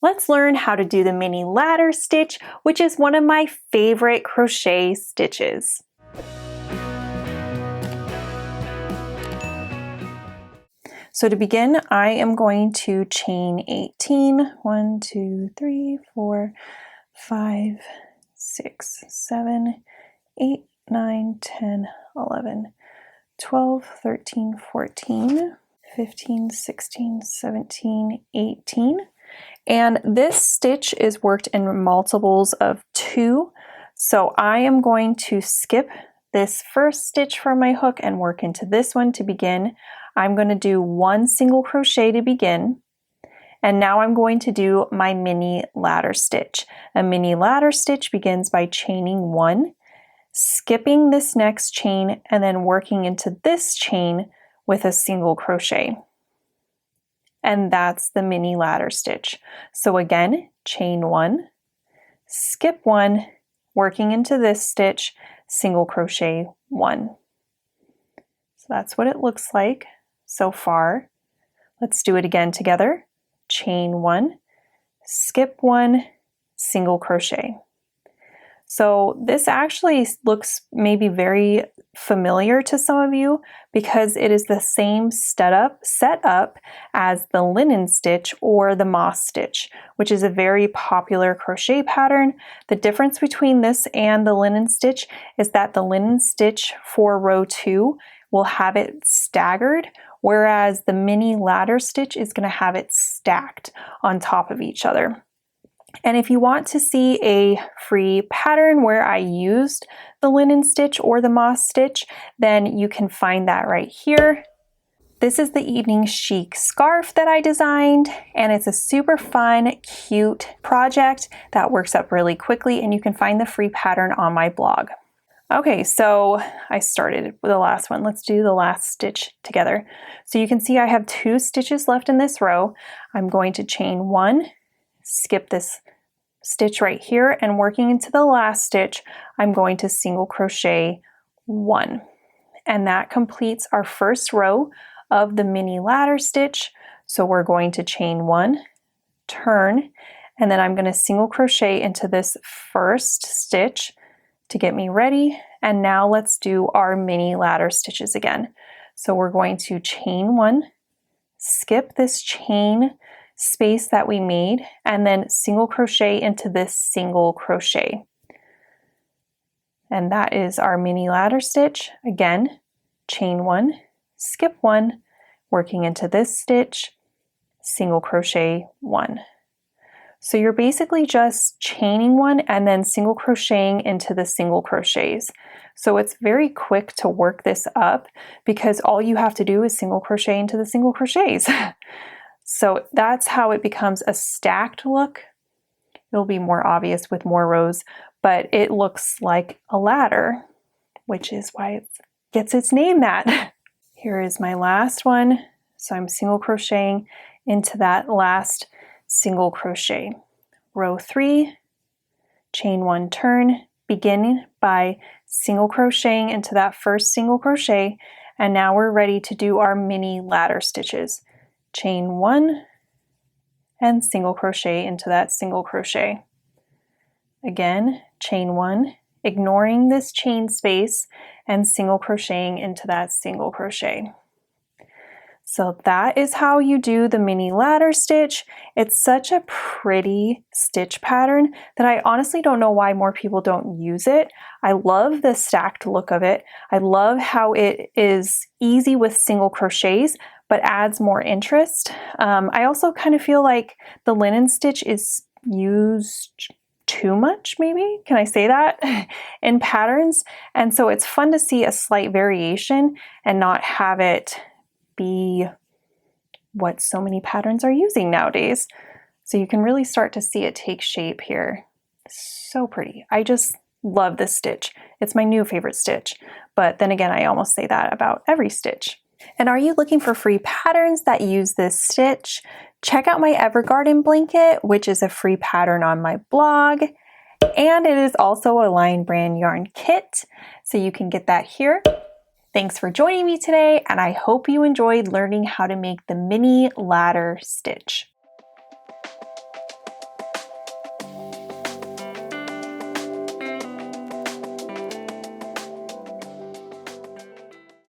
Let's learn how to do the mini ladder stitch, which is one of my favorite crochet stitches. So to begin, I am going to chain 18. 1, 2, 3, 4, 5, 6, 7, 8, 9, 10, 11, 12, 13, 14, 15, 16, 17, 18. And this stitch is worked in multiples of 2. So I am going to skip this first stitch from my hook and work into this one to begin. I'm going to do 1 single crochet to begin. And now I'm going to do my mini ladder stitch. A mini ladder stitch begins by chaining 1, skipping this next chain, and then working into this chain with a single crochet. And that's the mini ladder stitch. So again, chain 1, skip 1, working into this stitch, single crochet 1. So that's what it looks like so far. Let's do it again together. Chain 1, skip 1, single crochet. So this actually looks maybe very familiar to some of you because it is the same setup as the linen stitch or the moss stitch, which is a very popular crochet pattern. The difference between this and the linen stitch is that the linen stitch for row 2 will have it staggered, whereas the mini ladder stitch is going to have it stacked on top of each other. And if you want to see a free pattern where I used the linen stitch or the moss stitch, then you can find that right here. This is the evening chic scarf that I designed, and it's a super fun, cute project that works up really quickly, and you can find the free pattern on my blog. Okay, so I started with the last one. Let's do the last stitch together. So you can see I have 2 stitches left in this row. I'm going to chain 1, skip this stitch right here, and working into the last stitch, I'm going to single crochet 1. And that completes our first row of the mini ladder stitch. So we're going to chain 1, turn, and then I'm going to single crochet into this first stitch to get me ready. And now let's do our mini ladder stitches again. So we're going to chain 1, skip this chain space that we made, and then single crochet into this single crochet. And that is our mini ladder stitch. Again, chain 1, skip 1, working into this stitch, single crochet 1. So you're basically just chaining 1 and then single crocheting into the single crochets. So it's very quick to work this up because all you have to do is single crochet into the single crochets. So that's how it becomes a stacked look. It'll be more obvious with more rows, but it looks like a ladder, which is why it gets its name that. Here is my last one. So I'm single crocheting into that last single crochet. Row 3, chain 1, turn, beginning by single crocheting into that first single crochet, and now we're ready to do our mini ladder stitches. Chain 1 and single crochet into that single crochet. Again, chain 1, ignoring this chain space, and single crocheting into that single crochet. So that is how you do the mini ladder stitch. It's such a pretty stitch pattern that I honestly don't know why more people don't use it. I love the stacked look of it. I love how it is easy with single crochets, but adds more interest. I also kind of feel like the linen stitch is used too much, maybe, can I say that, in patterns. And so it's fun to see a slight variation and not have it be what so many patterns are using nowadays. So you can really start to see it take shape here. So pretty. I just love this stitch. It's my new favorite stitch. But then again, I almost say that about every stitch. And are you looking for free patterns that use this stitch? Check out my Evergarden blanket, which is a free pattern on my blog. And it is also a Lion Brand yarn kit, so you can get that here. Thanks for joining me today, and I hope you enjoyed learning how to make the mini ladder stitch.